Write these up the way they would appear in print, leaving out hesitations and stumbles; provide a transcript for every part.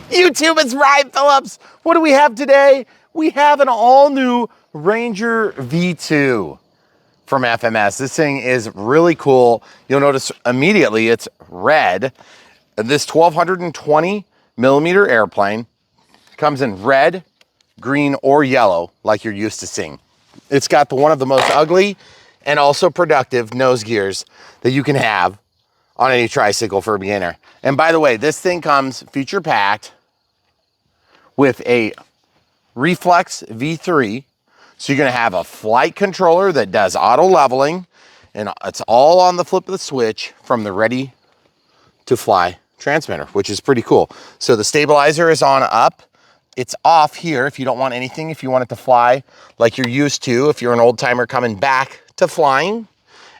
YouTube, it's Ryan Phillips. What do we have today? We have an all-new Ranger V2 from FMS. This thing is really cool. You'll notice immediately it's red. This 1220 millimeter airplane comes in red, green, or yellow, like you're used to seeing. It's got one of the most ugly and also productive nose gears that you can have on any tricycle for a beginner. And by the way, this thing comes feature packed with a reflex V3. So you're gonna have a flight controller that does auto leveling, and it's all on the flip of the switch from the ready to fly transmitter, which is pretty cool. So the stabilizer is on up. It's off here if you don't want anything, if you want it to fly like you're used to, if you're an old timer coming back to flying.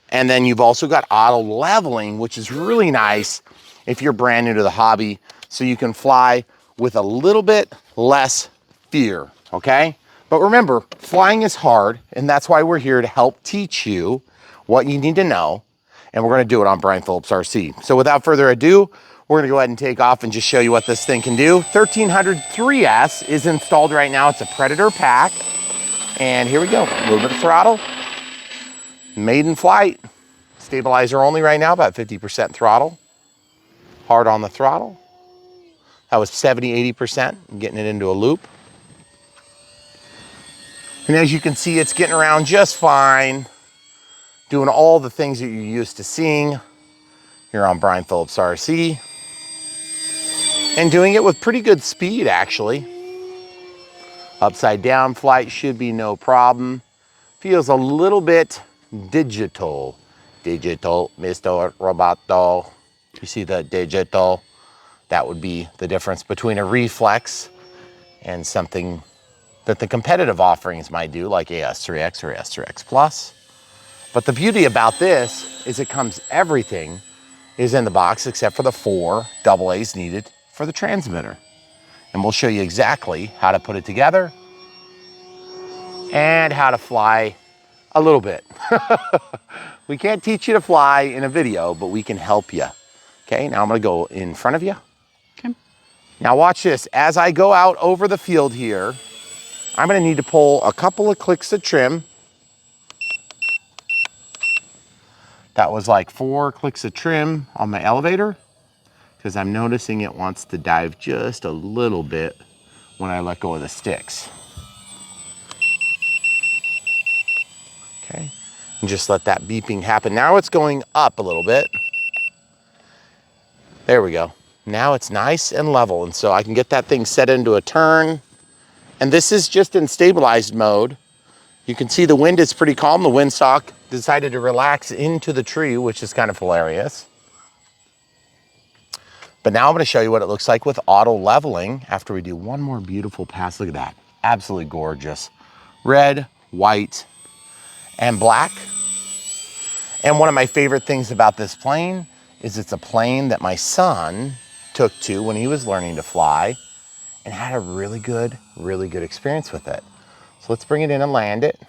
And then you've also got auto leveling, which is really nice if you're brand new to the hobby, so you can fly with a little bit less fear, okay? But remember, flying is hard, and that's why we're here to help teach you what you need to know, and we're gonna do it on Brian Phillips RC. So without further ado, we're gonna go ahead and take off and just show you what this thing can do. 1300 3S is installed right now. It's a Predator pack. And here we go, a little bit of throttle. Maiden flight. Stabilizer only right now, about 50% throttle. Hard on the throttle. That was 70, 80%, getting it into a loop. And as you can see, it's getting around just fine, doing all the things that you're used to seeing here on Brian Phillips RC. And doing it with pretty good speed, actually. Upside down flight should be no problem. Feels a little bit digital. Digital, Mr. Roboto. You see the digital? That would be the difference between a reflex and something that the competitive offerings might do, like AS3X or AS3X Plus. But the beauty about this is it comes, everything is in the box except for the 4 AA's needed for the transmitter. And we'll show you exactly how to put it together and how to fly a little bit. We can't teach you to fly in a video, but we can help you. Okay, now I'm gonna go in front of you. Okay. Now watch this. As I go out over the field here, I'm gonna need to pull a couple of clicks of trim. That was like 4 clicks of trim on my elevator, because I'm noticing it wants to dive just a little bit when I let go of the sticks. Okay, and just let that beeping happen. Now it's going up a little bit. There we go. Now it's nice and level, and so I can get that thing set into a turn. And this is just in stabilized mode. You can see the wind is pretty calm. The windsock decided to relax into the tree, which is kind of hilarious. But now I'm gonna show you what it looks like with auto leveling after we do one more beautiful pass. Look at that, absolutely gorgeous. Red, white, and black. And one of my favorite things about this plane is it's a plane that my son took to when he was learning to fly and had a really good experience with it. So let's bring it in and land it.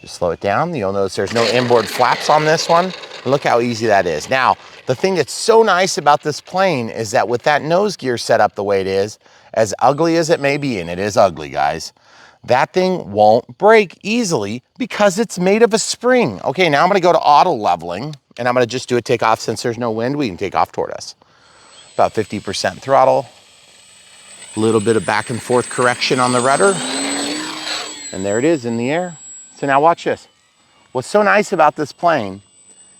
Just slow it down. You'll notice there's no inboard flaps on this one. And look how easy that is. Now, the thing that's so nice about this plane is that with that nose gear set up the way it is, as ugly as it may be, and it is ugly, guys, that thing won't break easily because it's made of a spring. Okay, now I'm gonna go to auto leveling, and I'm gonna just do a takeoff. Since there's no wind, we can take off toward us. About 50% throttle. A little bit of back and forth correction on the rudder. And there it is in the air. So now watch this. What's so nice about this plane,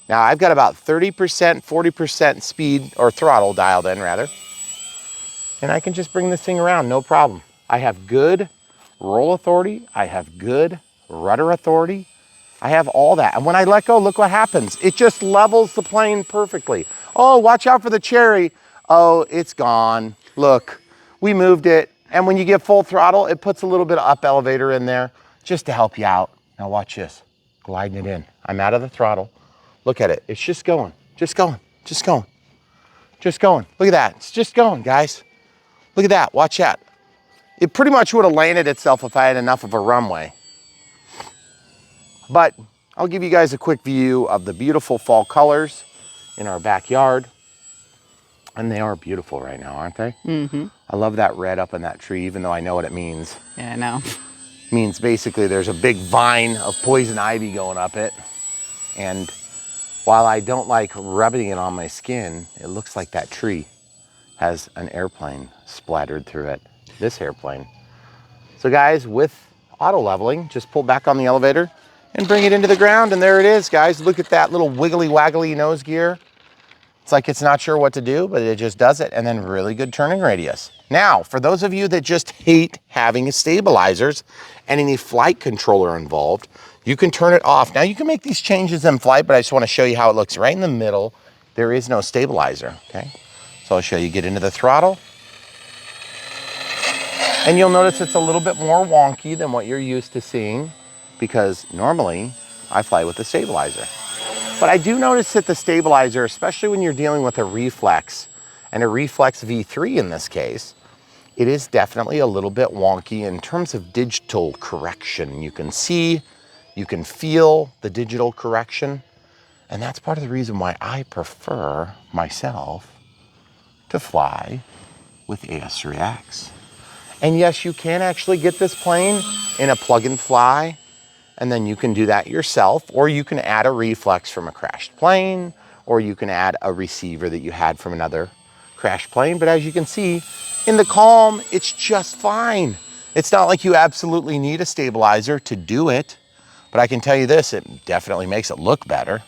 now I've got about 30%, 40% speed or throttle dialed in rather. And I can just bring this thing around, no problem. I have good roll authority. I have good rudder authority. I have all that. And when I let go, look what happens. It just levels the plane perfectly. Oh, watch out for the cherry. Oh, it's gone. Look, we moved it. And when you get full throttle, it puts a little bit of up elevator in there just to help you out. Now watch this, gliding it in. I'm out of the throttle. Look at it, it's just going, just going, just going, just going. Look at that, it's just going, guys. Look at that, watch that. It pretty much would have landed itself if I had enough of a runway. But I'll give you guys a quick view of the beautiful fall colors in our backyard. And they are beautiful right now, aren't they? Mm-hmm. I love that red up in that tree, even though I know what it means. Yeah, I know. It means basically there's a big vine of poison ivy going up it. And while I don't like rubbing it on my skin, it looks like that tree has an airplane splattered through it. This airplane. So guys, with auto leveling, just pull back on the elevator and bring it into the ground, and there it is, guys. Look at that little wiggly waggly nose gear. It's like it's not sure what to do, but it just does it, and then really good turning radius. Now, for those of you that just hate having stabilizers and any flight controller involved, you can turn it off. Now, you can make these changes in flight, but I just want to show you how it looks right in the middle. There is no stabilizer, okay? So I'll show you, get into the throttle. And you'll notice it's a little bit more wonky than what you're used to seeing, because normally I fly with a stabilizer. But I do notice that the stabilizer, especially when you're dealing with a reflex, and a reflex V3 in this case, it is definitely a little bit wonky in terms of digital correction. You can see, you can feel the digital correction, and that's part of the reason why I prefer myself to fly with AS3X. And yes, you can actually get this plane in a plug and fly, and then you can do that yourself, or you can add a reflex from a crashed plane, or you can add a receiver that you had from another crashed plane. But as you can see, in the Calm, it's just fine. It's not like you absolutely need a stabilizer to do it, but I can tell you this, it definitely makes it look better,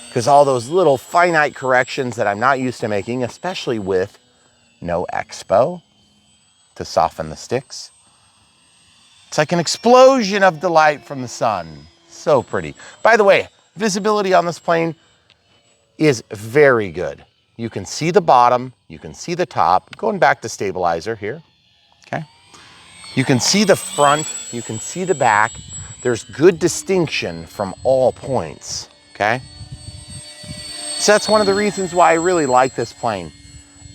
because all those little finite corrections that I'm not used to making, especially with no expo to soften the sticks, it's like an explosion of delight from the sun. So pretty. By the way, visibility on this plane is very good. You can see the bottom, you can see the top. Going back to stabilizer here, okay? You can see the front, you can see the back. There's good distinction from all points, okay? So that's one of the reasons why I really like this plane.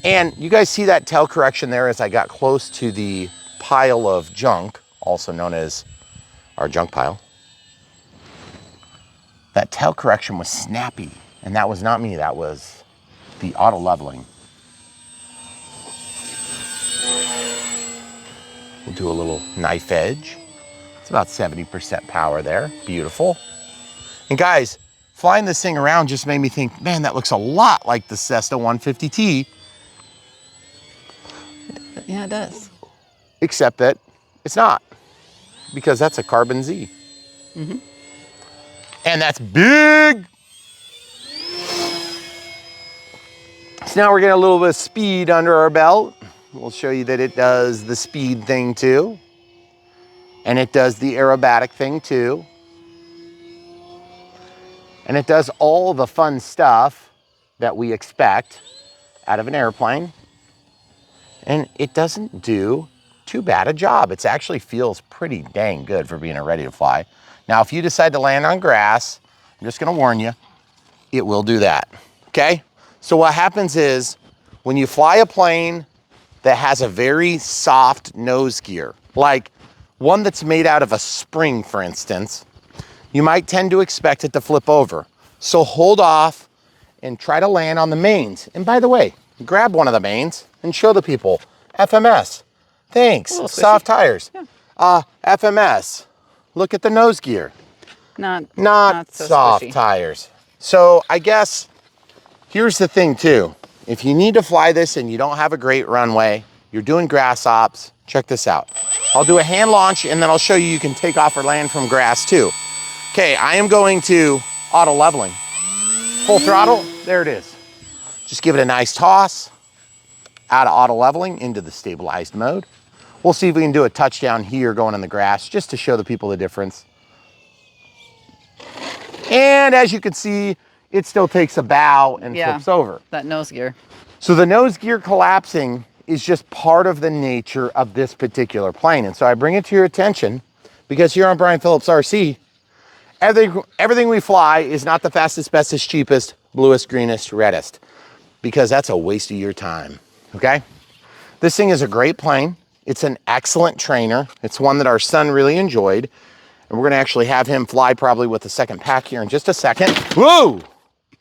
And you guys see that tail correction there as I got close to the pile of junk, also known as our junk pile. That tail correction was snappy, and that was not me, that was the auto leveling. We'll do a little knife edge. It's about 70% power there, beautiful. And guys, flying this thing around just made me think, man, that looks a lot like the Cessna 150T. Yeah, it does. Except that it's not, because that's a Carbon Z. Mm-hmm. And that's big. So now we're getting a little bit of speed under our belt. We'll show you that it does the speed thing too. And it does the aerobatic thing too. And it does all the fun stuff that we expect out of an airplane. And it doesn't do too bad a job. It actually feels pretty dang good for being ready to fly. Now, if you decide to land on grass, I'm just gonna warn you, it will do that, okay? So what happens is, when you fly a plane that has a very soft nose gear, like one that's made out of a spring, for instance, you might tend to expect it to flip over. So hold off and try to land on the mains. And by the way, grab one of the mains and show the people. FMS, thanks, soft tires. Yeah. FMS, look at the nose gear. Not so soft squishy tires. So I guess here's the thing too. If you need to fly this and you don't have a great runway, you're doing grass ops, check this out. I'll do a hand launch and then I'll show you can take off or land from grass too. Okay, I am going to auto leveling. Full throttle, there it is. Just give it a nice toss out of auto leveling into the stabilized mode. We'll see if we can do a touchdown here going in the grass just to show the people the difference. And as you can see, it still takes a bow and flips over. That nose gear. So the nose gear collapsing is just part of the nature of this particular plane. And so I bring it to your attention because here on Brian Phillips RC, everything we fly is not the fastest, bestest, cheapest, bluest, greenest, reddest, because that's a waste of your time, okay? This thing is a great plane. It's an excellent trainer. It's one that our son really enjoyed. And we're gonna actually have him fly probably with the second pack here in just a second. Whoa!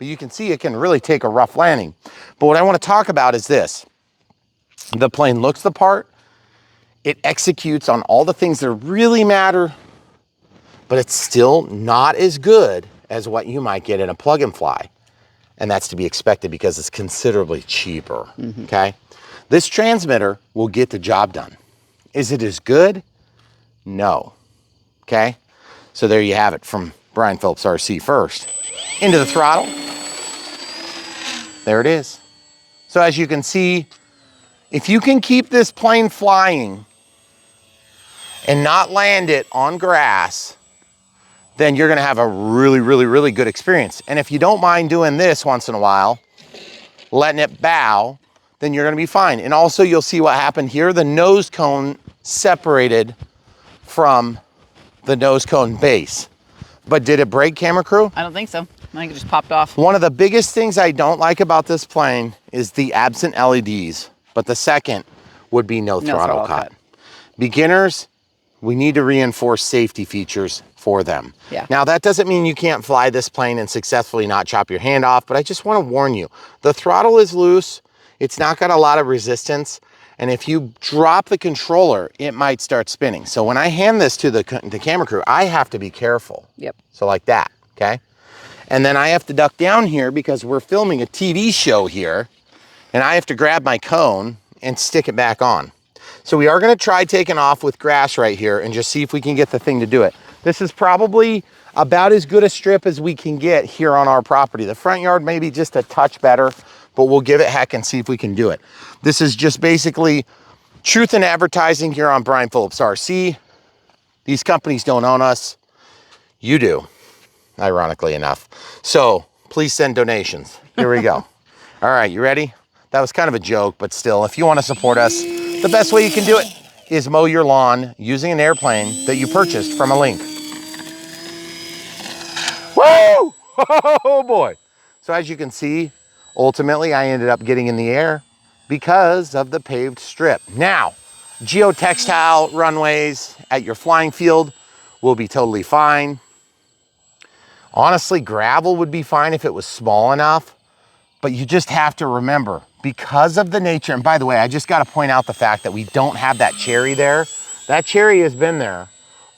but you can see it can really take a rough landing. But what I want to talk about is this. The plane looks the part, it executes on all the things that really matter, but it's still not as good as what you might get in a plug and fly. And that's to be expected because it's considerably cheaper, okay? This transmitter will get the job done. Is it as good? No, okay? So there you have it from Brian Phillips RC first. Into the throttle. There it is. So as you can see, if you can keep this plane flying and not land it on grass, then you're gonna have a really, really, really good experience. And if you don't mind doing this once in a while, letting it bow, then you're gonna be fine. And also you'll see what happened here. The nose cone separated from the nose cone base. But did it break, camera crew? I don't think so. I think it just popped off. One of the biggest things I don't like about this plane is the absent LEDs, but the second would be no throttle cut. Beginners, we need to reinforce safety features for them. Yeah. Now that doesn't mean you can't fly this plane and successfully not chop your hand off, but I just want to warn you, the throttle is loose. It's not got a lot of resistance. And if you drop the controller, it might start spinning. So when I hand this to the camera crew, I have to be careful. Yep. So like that, okay? And then I have to duck down here because we're filming a TV show here, and I have to grab my cone and stick it back on. So we are gonna try taking off with grass right here and just see if we can get the thing to do it. This is probably about as good a strip as we can get here on our property. The front yard may be just a touch better, but we'll give it heck and see if we can do it. This is just basically truth in advertising here on Brian Phillips RC. These companies don't own us. You do, ironically enough. So please send donations. Here we go. All right, you ready? That was kind of a joke, but still, if you want to support us, the best way you can do it is mow your lawn using an airplane that you purchased from a link. Woo! Oh boy. So as you can see, ultimately I ended up getting in the air because of the paved strip. Now, geotextile runways at your flying field will be totally fine. Honestly, gravel would be fine if it was small enough, but you just have to remember, because of the nature, and by the way, I just gotta point out the fact that we don't have that cherry there. That cherry has been there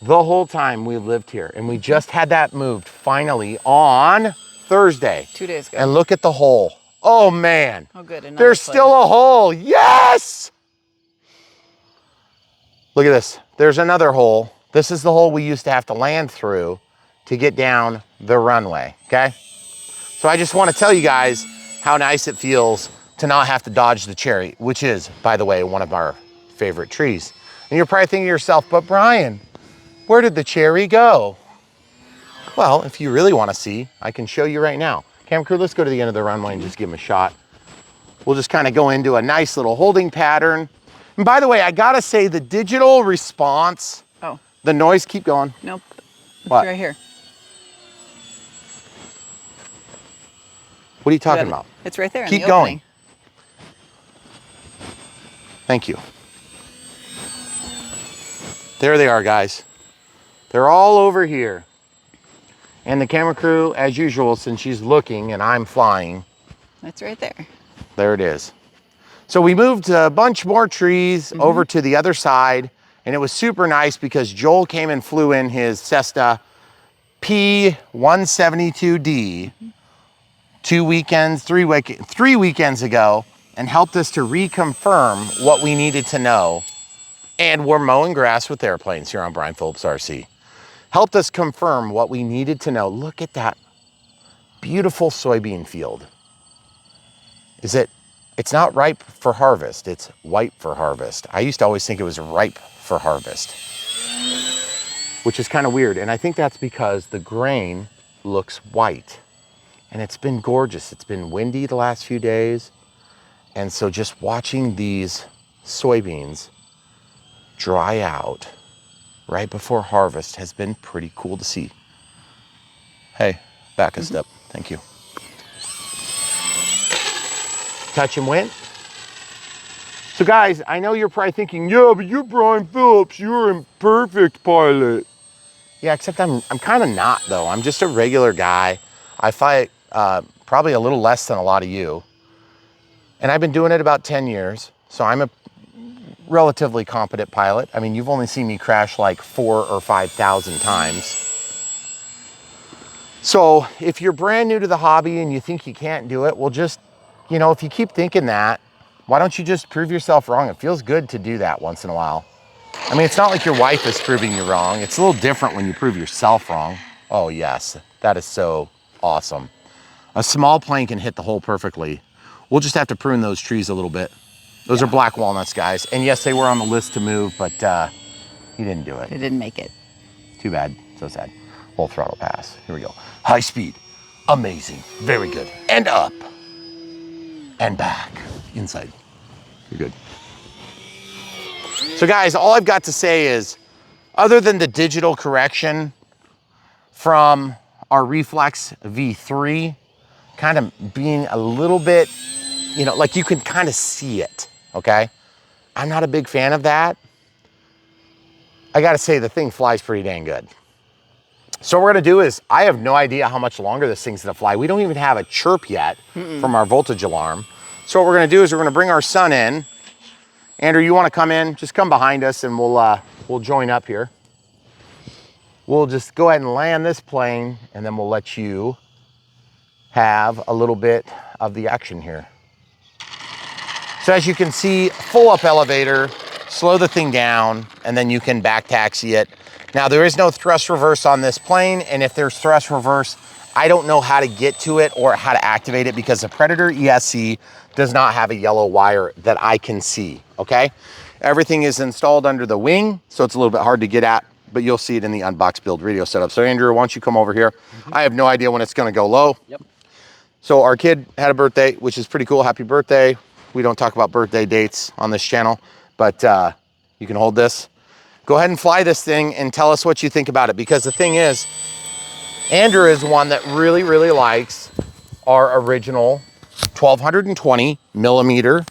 the whole time we've lived here, and we just had that moved finally on Thursday. 2 days ago. And look at the hole. Oh man. Oh good. There's still a hole. Yes! Look at this. There's another hole. This is the hole we used to have to land through to get down the runway, okay? So I just want to tell you guys how nice it feels to not have to dodge the cherry, which is, by the way, one of our favorite trees. And you're probably thinking to yourself, but Brian, where did the cherry go? Well, if you really want to see, I can show you right now. Camera crew, let's go to the end of the runway and just give them a shot. We'll just kind of go into a nice little holding pattern. And by the way, I gotta say the digital response, the noise, keep going. Nope, it's what? right here. What are you talking about? It's right there. Keep in the going. opening. Thank you. There they are, guys. They're all over here. And the camera crew, as usual, since she's looking and I'm flying. It's right there. There it is. So we moved a bunch more trees over to the other side, and it was super nice because Joel came and flew in his Cessna P172D 3 weekends ago and helped us to reconfirm what we needed to know. And we're mowing grass with airplanes here on Brian Phillips RC. Helped us confirm what we needed to know. Look at that beautiful soybean field. It's not ripe for harvest, it's white for harvest. I used to always think it was ripe for harvest, which is kind of weird. And I think that's because the grain looks white. And it's been gorgeous. It's been windy the last few days. And so just watching these soybeans dry out right before harvest has been pretty cool to see. Hey, back a step. Thank you. Touch and win. So guys, I know you're probably thinking, yeah, but you're Brian Phillips, you're a perfect pilot. Yeah, except I'm kind of not though. I'm just a regular guy. I fly probably a little less than a lot of you. And I've been doing it about 10 years. So I'm a relatively competent pilot. I mean, you've only seen me crash like 4,000 or 5,000 times. So if you're brand new to the hobby and you think you can't do it, well, just, you know, if you keep thinking that, why don't you just prove yourself wrong? It feels good to do that once in a while. I mean, it's not like your wife is proving you wrong. It's a little different when you prove yourself wrong. Oh yes, that is so awesome. A small plane can hit the hole perfectly. We'll just have to prune those trees a little bit. Those are black walnuts, guys. And yes, they were on the list to move, but he didn't do it. They didn't make it. Too bad, so sad. Full throttle pass, here we go. High speed, amazing, very good. And up, and back, inside, you're good. So guys, all I've got to say is, other than the digital correction from our Reflex V3, kind of being a little bit, you know, like you can kind of see it, okay? I'm not a big fan of that. I gotta say, the thing flies pretty dang good. So what we're gonna do is, I have no idea how much longer this thing's gonna fly. We don't even have a chirp yet from our voltage alarm. So what we're gonna do is we're gonna bring our son in. Andrew, you wanna come in? Just come behind us and we'll join up here. We'll just go ahead and land this plane and then we'll let you have a little bit of the action here. So as you can see, full up elevator, slow the thing down, and then you can back taxi it. Now there is no thrust reverse on this plane, and if there's thrust reverse, I don't know how to get to it or how to activate it because the Predator ESC does not have a yellow wire that I can see, okay? Everything is installed under the wing, so it's a little bit hard to get at, but you'll see it in the unbox build radio setup. So Andrew, why don't you come over here? I have no idea when it's gonna go low. Yep. So our kid had a birthday, which is pretty cool. Happy birthday. We don't talk about birthday dates on this channel, but you can hold this. Go ahead and fly this thing and tell us what you think about it, because the thing is, Andrew is one that really, really likes our original 1220 millimeter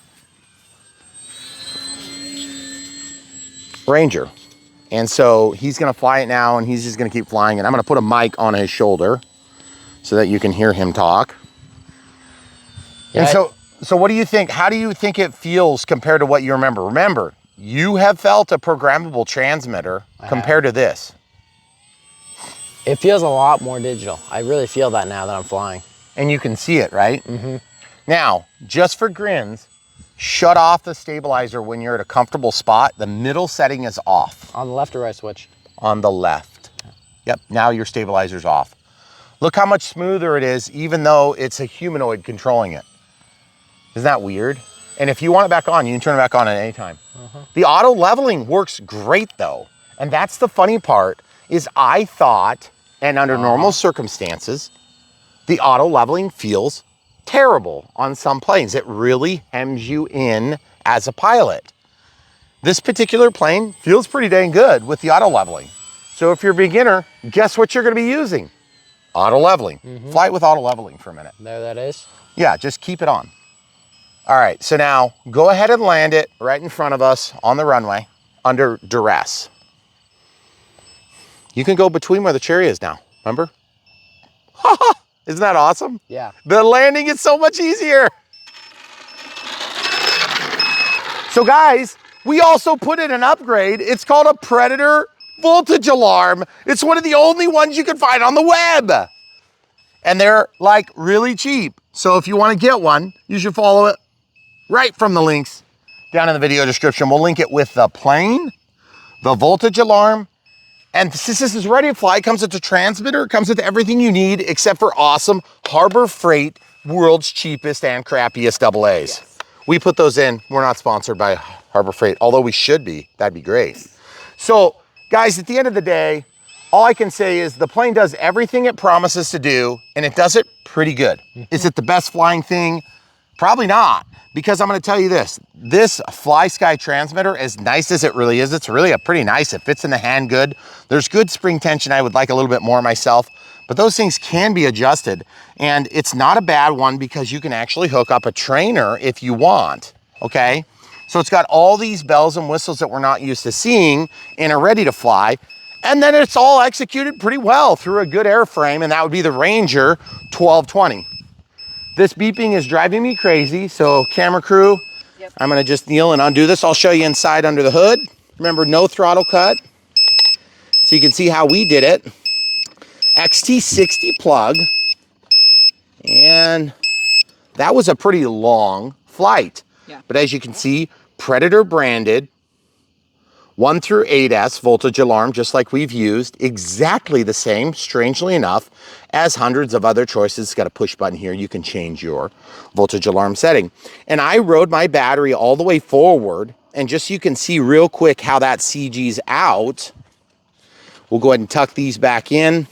Ranger. And so he's gonna fly it now and he's just gonna keep flying it. I'm gonna put a mic on his shoulder so that you can hear him talk. Yeah, And so what do you think? How do you think it feels compared to what you remember? Remember, you have felt a programmable transmitter compared to this. It feels a lot more digital. I really feel that now that I'm flying. And you can see it, right? Mm-hmm. Now, just for grins, shut off the stabilizer when you're at a comfortable spot. The middle setting is off. On the left or right switch? On the left. Yep, now your stabilizer's off. Look how much smoother it is, even though it's a humanoid controlling it. Isn't that weird? And if you want it back on, you can turn it back on at any time. The auto leveling works great though. And that's the funny part, is I thought, and under normal circumstances, the auto leveling feels terrible on some planes. It really hems you in as a pilot. This particular plane feels pretty dang good with the auto leveling. So if you're a beginner, guess what you're gonna be using? Auto leveling. Fly it with auto leveling for a minute. There that is. Yeah, just keep it on. All right, so now go ahead and land it right in front of us on the runway under duress. You can go between where the cherry is now, remember? Isn't that awesome? Yeah. The landing is so much easier. So guys, we also put in an upgrade. It's called a Predator voltage alarm. It's one of the only ones you can find on the web. And they're like really cheap. So if you want to get one, you should follow it right from the links down in the video description. We'll link it with the plane, the voltage alarm, and since this is ready to fly, it comes with the transmitter, it comes with everything you need except for awesome Harbor Freight, world's cheapest and crappiest AA's. Yes. We put those in. We're not sponsored by Harbor Freight, although we should be. That'd be great. So guys, at the end of the day, all I can say is the plane does everything it promises to do, and it does it pretty good. Is it the best flying thing? Probably not, because I'm gonna tell you this Fly Sky transmitter, as nice as it really is, it's really pretty nice. It fits in the hand good. There's good spring tension. I would like a little bit more myself, but those things can be adjusted. And it's not a bad one because you can actually hook up a trainer if you want, okay? So it's got all these bells and whistles that we're not used to seeing and are ready to fly. And then it's all executed pretty well through a good airframe, and that would be the Ranger 1220. This beeping is driving me crazy. So camera crew, Yep. I'm gonna just kneel and undo this. I'll show you inside under the hood. Remember, no throttle cut. So you can see how we did it. XT60 plug. And that was a pretty long flight. Yeah. But as you can see, Predator branded, 1 through 8S voltage alarm, just like we've used, exactly the same, strangely enough, as hundreds of other choices. It's got a push button here. You can change your voltage alarm setting. And I rode my battery all the way forward, and just so you can see real quick how that CG's out, we'll go ahead and tuck these back in,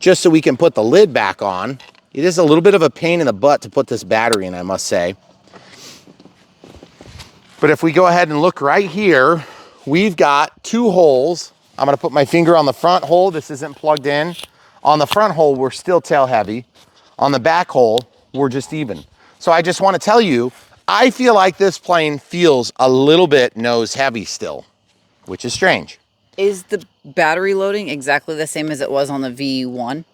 just so we can put the lid back on. It is a little bit of a pain in the butt to put this battery in, I must say. But if we go ahead and look right here, we've got 2 holes. I'm gonna put my finger on the front hole. This isn't plugged in. On the front hole, we're still tail heavy. On the back hole, we're just even. So I just wanna tell you, I feel like this plane feels a little bit nose heavy still, which is strange. Is the battery loading exactly the same as it was on the V1?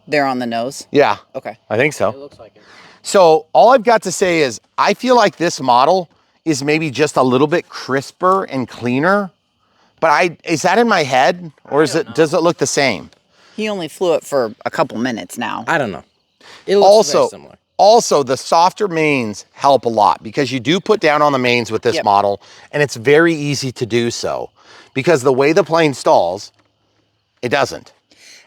There on the nose? Yeah, Okay. I think so. It looks like it. So all I've got to say is I feel like this model is maybe just a little bit crisper and cleaner, but is that in my head, or does it look the same? He only flew it for a couple minutes now. I don't know. It looks very similar. Also, the softer mains help a lot because you do put down on the mains with this Yep. model, and it's very easy to do so because the way the plane stalls, it doesn't.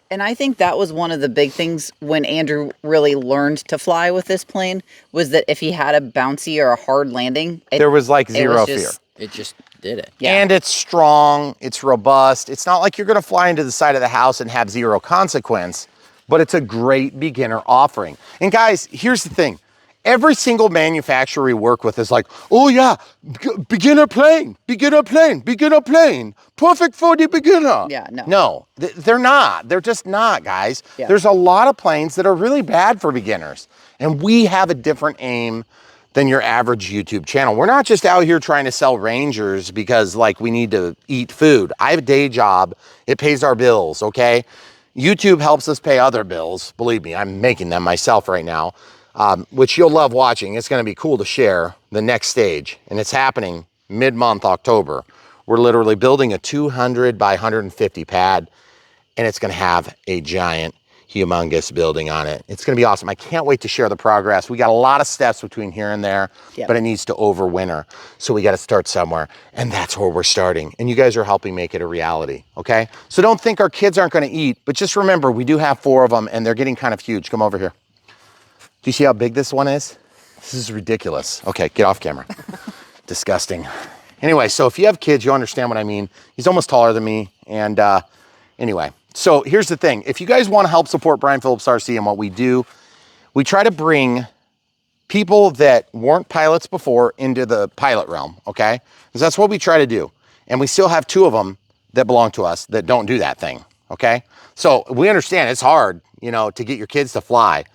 And I think that was one of the big things when Andrew really learned to fly with this plane, was that if he had a bouncy or a hard landing, There was like zero fear. It just did it. Yeah. And it's strong, it's robust. It's not like you're gonna fly into the side of the house and have zero consequence, but it's a great beginner offering. And guys, here's the thing. Every single manufacturer we work with is like, oh yeah, beginner plane, perfect for the beginner. Yeah, no. No, they're not. They're just not, guys. Yeah. There's a lot of planes that are really bad for beginners. And we have a different aim than your average YouTube channel. We're not just out here trying to sell Rangers because like we need to eat food. I have a day job. It pays our bills, okay? YouTube helps us pay other bills. Believe me, I'm making them myself right now. Which you'll love watching. It's gonna be cool to share the next stage, and it's happening mid-month October. We're literally building a 200 by 150 pad, and it's gonna have a giant, humongous building on it. It's gonna be awesome. I can't wait to share the progress. We got a lot of steps between here and there, Yep. but it needs to overwinter. So we gotta start somewhere, and that's where we're starting. And you guys are helping make it a reality, okay? So don't think our kids aren't gonna eat, but just remember, we do have 4 of them, and they're getting kind of huge. Come over here. Do you see how big this one is? This is ridiculous. Okay, get off camera. Disgusting. Anyway, so if you have kids, you understand what I mean. He's almost taller than me. And anyway, so here's the thing. If you guys want to help support Brian Phillips RC and what we do, we try to bring people that weren't pilots before into the pilot realm, okay? Because that's what we try to do. And we still have 2 of them that belong to us that don't do that thing, okay? So we understand it's hard, you know, to get your kids to fly.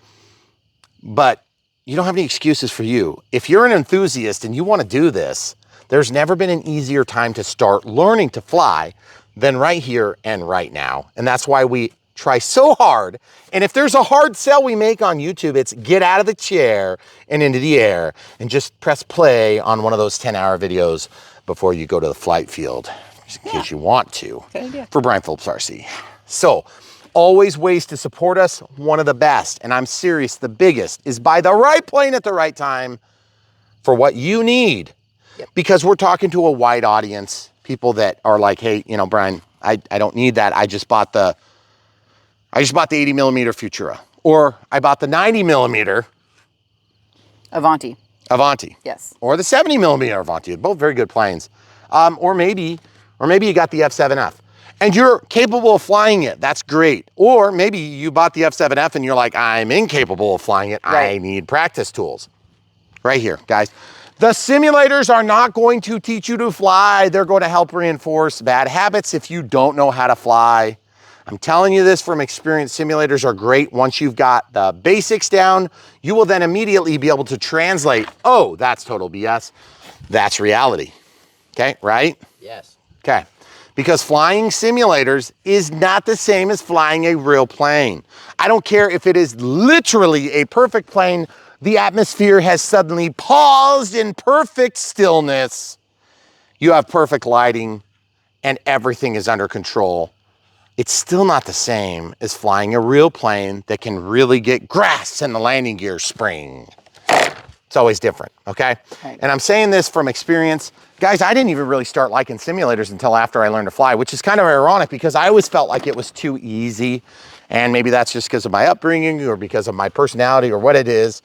But you don't have any excuses for you. If you're an enthusiast and you want to do this, there's never been an easier time to start learning to fly than right here and right now. And that's why we try so hard. And if there's a hard sell we make on YouTube, it's get out of the chair and into the air and just press play on one of those 10-hour videos before you go to the flight field, just in case you want to, Good idea. for Brian Phillips RC. So, always ways to support us. One of the best, and I'm serious, the biggest, is buy the right plane at the right time for what you need. Yep. Because we're talking to a wide audience, people that are like, hey, you know, Brian, I don't need that. I just bought the 80 millimeter Futura, or I bought the 90 millimeter Avanti. Avanti. Yes. Or the 70 millimeter Avanti. Both very good planes. Or maybe you got the F7F. And you're capable of flying it. That's great. Or maybe you bought the F7F and you're like, I'm incapable of flying it. Right. I need practice tools. Right here, guys. The simulators are not going to teach you to fly. They're going to help reinforce bad habits if you don't know how to fly. I'm telling you this from experience. Simulators are great. Once you've got the basics down, you will then immediately be able to translate, oh, that's total BS. That's reality. Okay, right? Yes. Okay. because flying simulators is not the same as flying a real plane. I don't care if it is literally a perfect plane, the atmosphere has suddenly paused in perfect stillness. You have perfect lighting and everything is under control. It's still not the same as flying a real plane that can really get grass in the landing gear spring. It's always different, okay? Right. And I'm saying this from experience. Guys, I didn't even really start liking simulators until after I learned to fly, which is kind of ironic because I always felt like it was too easy. And maybe that's just because of my upbringing or because of my personality or what it is.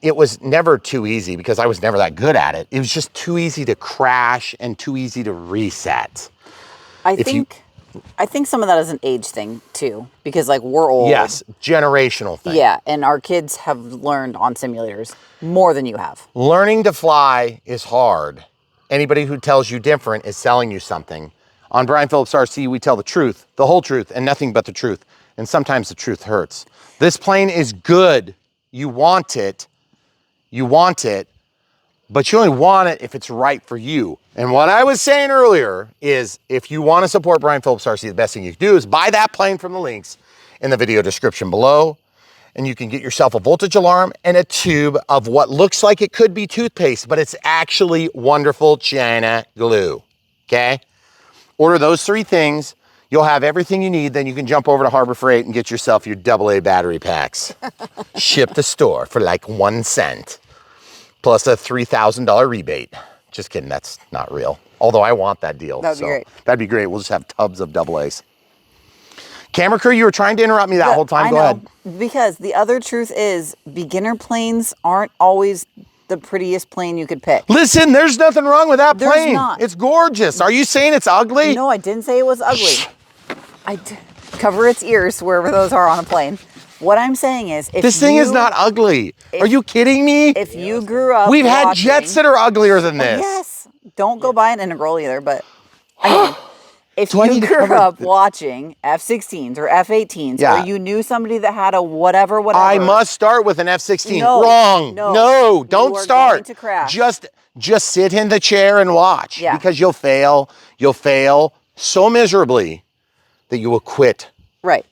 It was never too easy because I was never that good at it. It was just too easy to crash and too easy to reset. I think some of that is an age thing too, because like we're old. Yes, generational thing. Yeah, and our kids have learned on simulators more than you have. Learning to fly is hard. Anybody who tells you different is selling you something. On Brian Phillips RC, we tell the truth, the whole truth, and nothing but the truth. And sometimes the truth hurts. This plane is good. You want it. You want it. But you only want it if it's right for you. And what I was saying earlier is if you want to support Brian Phillips RC, the best thing you can do is buy that plane from the links in the video description below. And you can get yourself a voltage alarm and a tube of what looks like it could be toothpaste, but it's actually wonderful China glue, okay? Order those 3 things. You'll have everything you need. Then you can jump over to Harbor Freight and get yourself your AA battery packs. Ship to store for like 1 cent. Plus a $3,000 rebate. Just kidding, that's not real. Although I want that deal. That'd be great. That'd be great. We'll just have tubs of AA's. Camera crew, you were trying to interrupt me that whole time. Go ahead. Because the other truth is beginner planes aren't always the prettiest plane you could pick. Listen, there's nothing wrong with that There's plane. not. It's gorgeous. Are you saying it's ugly? No, I didn't say it was ugly. Cover its ears wherever those are on a plane. What I'm saying is, if this thing is not ugly. Are you kidding me? If you grew up We've had watching, jets that are uglier than this. Yes. Don't go buy an Integral either, but I mean, if Do I need you to grew cover up watching F-16s or F-18s, Yeah. or you knew somebody that had a whatever, I must start with an F-16. No, Wrong. no. No, don't You are start. going to crash. Just sit in the chair and watch. Yeah. Because you'll fail. You'll fail so miserably that you will quit Right.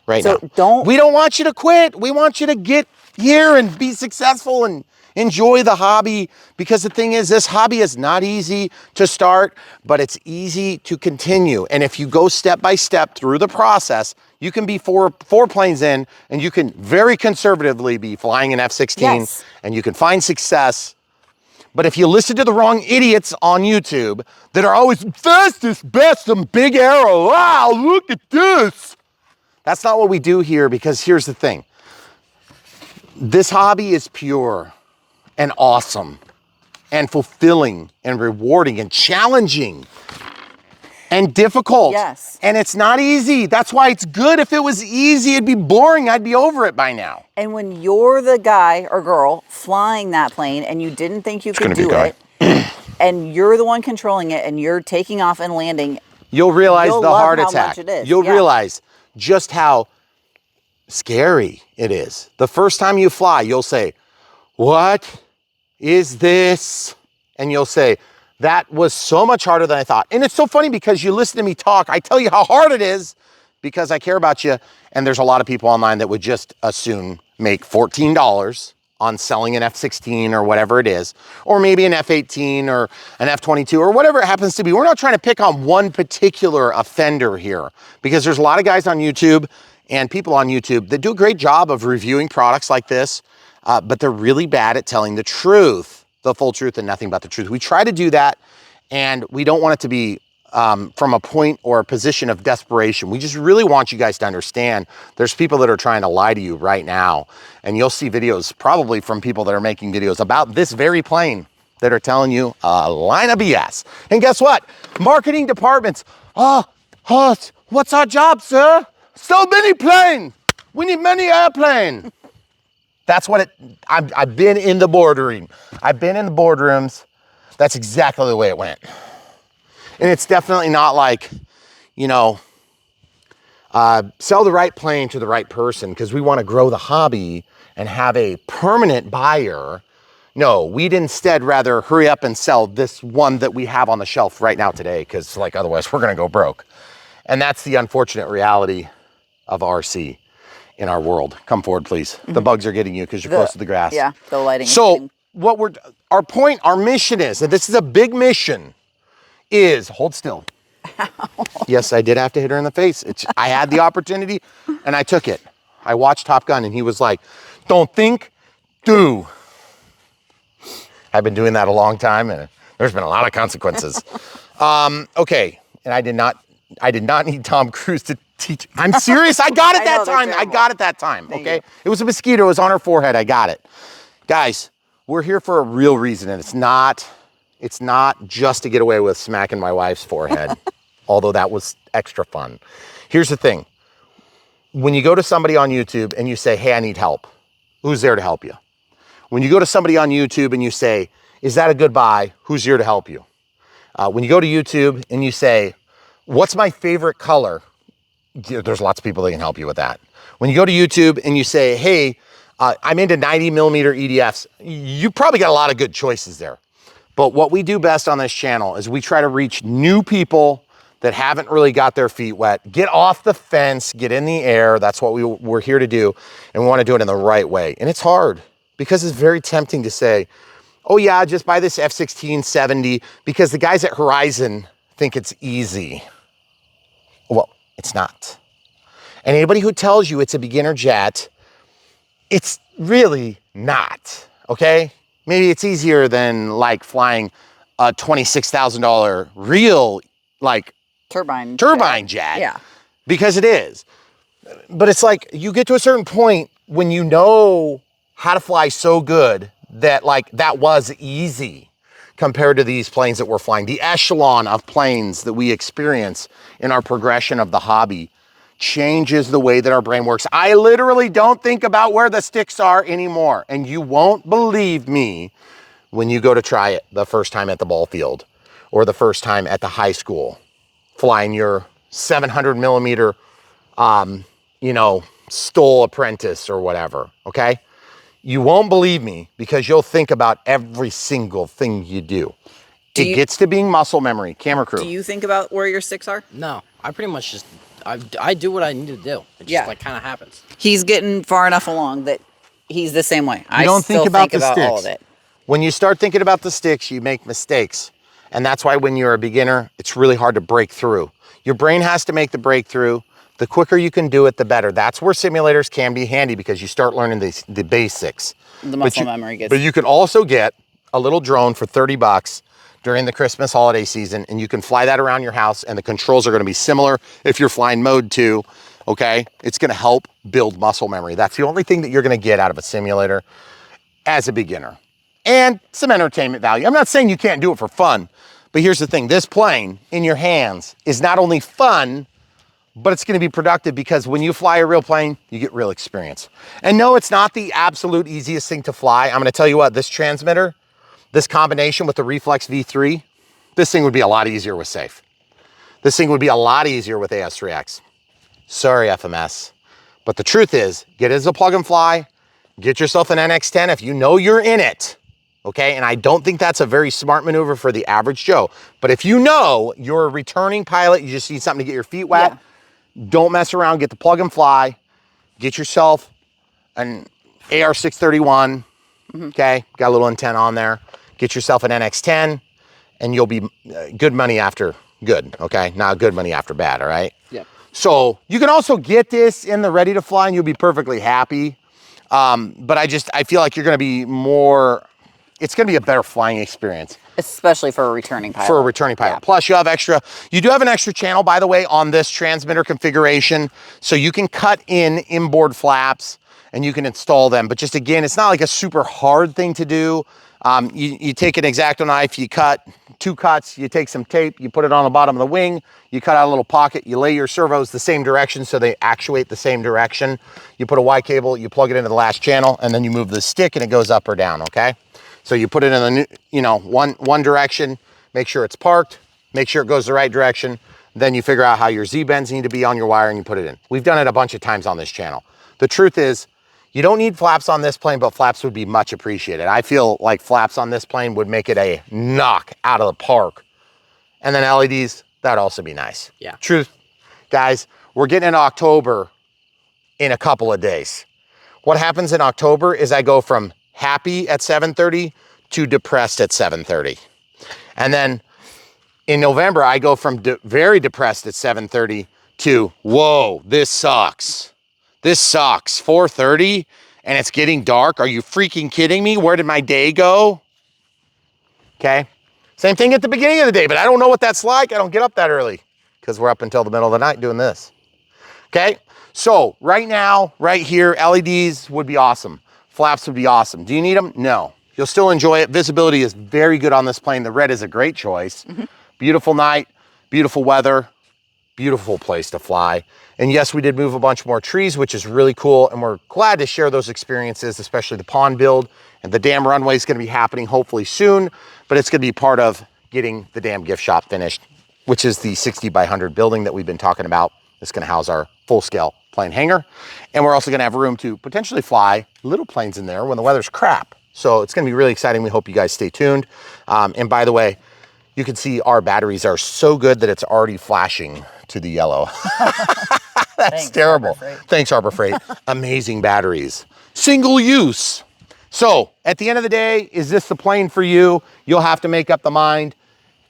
right So now. We don't want you to quit. We want you to get here and be successful and enjoy the hobby, because the thing is, this hobby is not easy to start, but it's easy to continue. And if you go step by step through the process, you can be four planes in, and you can very conservatively be flying an F-16, Yes. and you can find success. But if you listen to the wrong idiots on YouTube that are always fastest, best, and big arrow, wow, look at this. That's not what we do here, because here's the thing. This hobby is pure and awesome and fulfilling and rewarding and challenging and difficult. Yes. And it's not easy. That's why it's good. If it was easy, it'd be boring. I'd be over it by now. And when you're the guy or girl flying that plane and you didn't think you could gonna be do guy. it, and you're the one controlling it and you're taking off and landing, You'll realize you'll the love heart how attack. much it is. You'll Yeah. realize just how scary it is. The first time you fly, you'll say, "What is this?" And you'll say, "That was so much harder than I thought." And it's so funny because you listen to me talk, I tell you how hard it is because I care about you. And there's a lot of people online that would just as soon make $14 on selling an F-16 or whatever it is, or maybe an F-18 or an F-22 or whatever it happens to be. We're not trying to pick on one particular offender here, because there's a lot of guys on YouTube and people on YouTube that do a great job of reviewing products like this, but they're really bad at telling the truth, the full truth and nothing but the truth. We try to do that, and we don't want it to be from a point or a position of desperation. We just really want you guys to understand there's people that are trying to lie to you right now, and you'll see videos probably from people that are making videos about this very plane that are telling you a line of BS. And guess what? Marketing departments, what's our job, sir? So many planes. We need many airplanes. That's what I've been in the boardroom. I've been in the boardrooms. That's exactly the way it went. And it's definitely not like, you know, sell the right plane to the right person, because we want to grow the hobby and have a permanent buyer, No, we'd instead rather hurry up and sell this one that we have on the shelf right now today, because like otherwise we're gonna go broke. And that's the unfortunate reality of RC in our world. Come forward, please. The bugs are getting you because you're close to the grass. Yeah, the lighting. So what our mission is, and this is a big mission, is hold still. Yes, I did have to hit her in the face. I had the opportunity and I took it. I watched Top Gun and he was like, don't think, do. I've been doing that a long time and there's been a lot of consequences. Okay, and I did not need Tom Cruise to teach. I'm serious, I got it that time. I got it that time, okay? It was a mosquito, it was on her forehead, I got it. Guys, we're here for a real reason, and it's not just to get away with smacking my wife's forehead, although that was extra fun. Here's the thing. When you go to somebody on YouTube and you say, hey, I need help, who's there to help you? When you go to somebody on YouTube and you say, is that a good buy? Who's here to help you? When you go to YouTube and you say, what's my favorite color? There's lots of people that can help you with that. When you go to YouTube and you say, hey, I'm into 90 millimeter EDFs, you probably got a lot of good choices there. But what we do best on this channel is we try to reach new people that haven't really got their feet wet. Get off the fence, get in the air. That's what we're here to do. And we want to do it in the right way. And it's hard because it's very tempting to say, oh yeah, just buy this F-1670 because the guys at Horizon think it's easy. Well, it's not. And anybody who tells you it's a beginner jet, it's really not, okay? Maybe it's easier than like flying a $26,000 real like turbine jet. Yeah. Because it is. But it's like you get to a certain point when you know how to fly so good that like that was easy compared to these planes that we're flying. The echelon of planes that we experience in our progression of the hobby changes the way that our brain works. I literally don't think about where the sticks are anymore. And you won't believe me when you go to try it the first time at the ball field or the first time at the high school, flying your 700 millimeter, Stoll Apprentice or whatever, okay? You won't believe me because you'll think about every single thing you do. It gets to being muscle memory. Camera crew. Do you think about where your sticks are? No, I pretty much just, I do what I need to do. It just like kind of happens. He's getting far enough along that he's the same way. You don't think about the sticks. All of it. When you start thinking about the sticks, you make mistakes. And that's why when you're a beginner, it's really hard to break through. Your brain has to make the breakthrough. The quicker you can do it, the better. That's where simulators can be handy because you start learning the basics. The muscle memory gets. But you can also get a little drone for 30 bucks during the Christmas holiday season, and you can fly that around your house, and the controls are gonna be similar if you're flying mode 2, okay? It's gonna help build muscle memory. That's the only thing that you're gonna get out of a simulator as a beginner. And some entertainment value. I'm not saying you can't do it for fun, but here's the thing. This plane in your hands is not only fun, but it's gonna be productive because when you fly a real plane, you get real experience. And no, it's not the absolute easiest thing to fly. I'm gonna tell you what, this transmitter, this combination with the Reflex V3, this thing would be a lot easier with Safe. This thing would be a lot easier with AS3X. Sorry, FMS. But the truth is, get it as a plug and fly, get yourself an NX10 if you know you're in it, okay? And I don't think that's a very smart maneuver for the average Joe. But if you know you're a returning pilot, you just need something to get your feet wet, don't mess around, get the plug and fly, get yourself an AR631, okay? Got a little antenna on there. Get yourself an NX10 and you'll be good money after good, okay? Not good money after bad, all right? Yeah. So you can also get this in the ready to fly and you'll be perfectly happy. But I feel like you're gonna be it's gonna be a better flying experience. Especially for a returning pilot. For a returning pilot. Yeah. Plus you do have an extra channel, by the way, on this transmitter configuration. So you can cut in inboard flaps and you can install them. But just again, it's not like a super hard thing to do. You take an X-Acto knife, you cut 2 cuts, you take some tape, you put it on the bottom of the wing, you cut out a little pocket, you lay your servos the same direction so they actuate the same direction. You put a Y cable, you plug it into the last channel, and then you move the stick and it goes up or down, okay? So you put it in the, one direction, make sure it's parked, make sure it goes the right direction, then you figure out how your Z-bends need to be on your wire and you put it in. We've done it a bunch of times on this channel. The truth is, You don't need flaps on this plane, but flaps would be much appreciated. I feel like flaps on this plane would make it a knock out of the park. And then LEDs, that'd also be nice. Yeah. Truth, guys, we're getting into October in a couple of days. What happens in October is I go from happy at 7:30 to depressed at 7:30. And then in November, I go from very depressed at 7:30 to, whoa, this sucks. This sucks. 4:30 and it's getting dark. Are you freaking kidding me? Where did my day go? Okay. Same thing at the beginning of the day, but I don't know what that's like. I don't get up that early because we're up until the middle of the night doing this. Okay. So right now, right here, LEDs would be awesome. Flaps would be awesome. Do you need them? No. You'll still enjoy it. Visibility is very good on this plane. The red is a great choice. Beautiful night, beautiful weather, beautiful place to fly. And yes, we did move a bunch more trees, which is really cool. And we're glad to share those experiences, especially the pond build. And the damn runway is going to be happening hopefully soon, but it's going to be part of getting the damn gift shop finished, which is the 60 by 100 building that we've been talking about. It's going to house our full scale plane hangar. And we're also going to have room to potentially fly little planes in there when the weather's crap. So it's going to be really exciting. We hope you guys stay tuned. And by the way, you can see our batteries are so good that it's already flashing to the yellow. That's Thanks, terrible. Harbor Freight. Thanks, Harbor Freight. Amazing batteries. Single use. So at the end of the day, is this the plane for you? You'll have to make up the mind.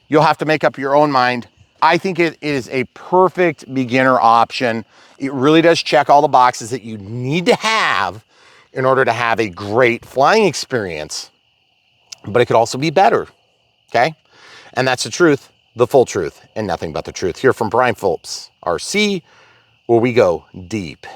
You'll have to make up your own mind. I think it is a perfect beginner option. It really does check all the boxes that you need to have in order to have a great flying experience, but it could also be better, okay? And that's the truth, the full truth, and nothing but the truth. Here from Brian Phillips, RC, where we go deep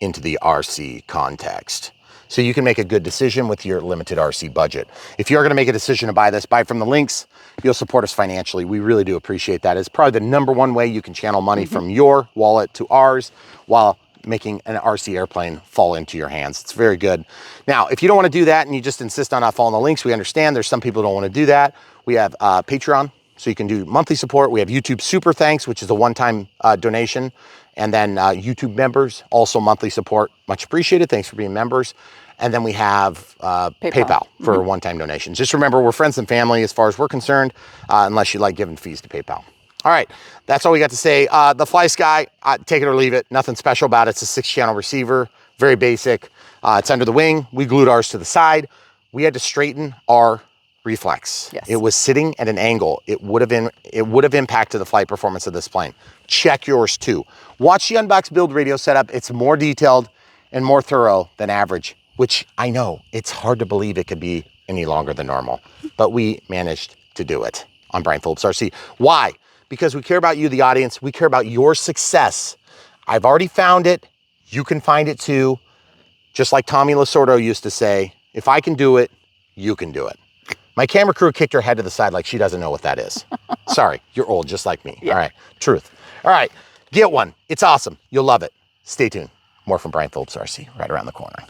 into the RC context, so you can make a good decision with your limited RC budget. If you're gonna make a decision to buy this, buy from the links. You'll support us financially. We really do appreciate that. It's probably the #1 way you can channel money from your wallet to ours while making an RC airplane fall into your hands. It's very good. Now, if you don't wanna do that and you just insist on not following the links, we understand there's some people who don't wanna do that. We have Patreon, so you can do monthly support. We have YouTube Super Thanks, which is a one-time donation. And then YouTube members, also monthly support. Much appreciated. Thanks for being members. And then we have PayPal for one-time donations. Just remember, we're friends and family as far as we're concerned, unless you like giving fees to PayPal. All right, that's all we got to say. The Fly Sky, take it or leave it. Nothing special about it. It's a 6-channel receiver, very basic. It's under the wing. We glued ours to the side. We had to straighten our reflex. Yes. It was sitting at an angle. It would have impacted the flight performance of this plane. Check yours too. Watch the Unbox Build radio setup. It's more detailed and more thorough than average, which I know it's hard to believe it could be any longer than normal, but we managed to do it on Brian Phillips RC. Why? Because we care about you, the audience. We care about your success. I've already found it. You can find it too. Just like Tommy Lasordo used to say, if I can do it, you can do it. My camera crew kicked her head to the side like she doesn't know what that is. Sorry, you're old just like me. Yeah. All right, truth. All right, get one. It's awesome. You'll love it. Stay tuned. More from Brian Phillips RC right around the corner.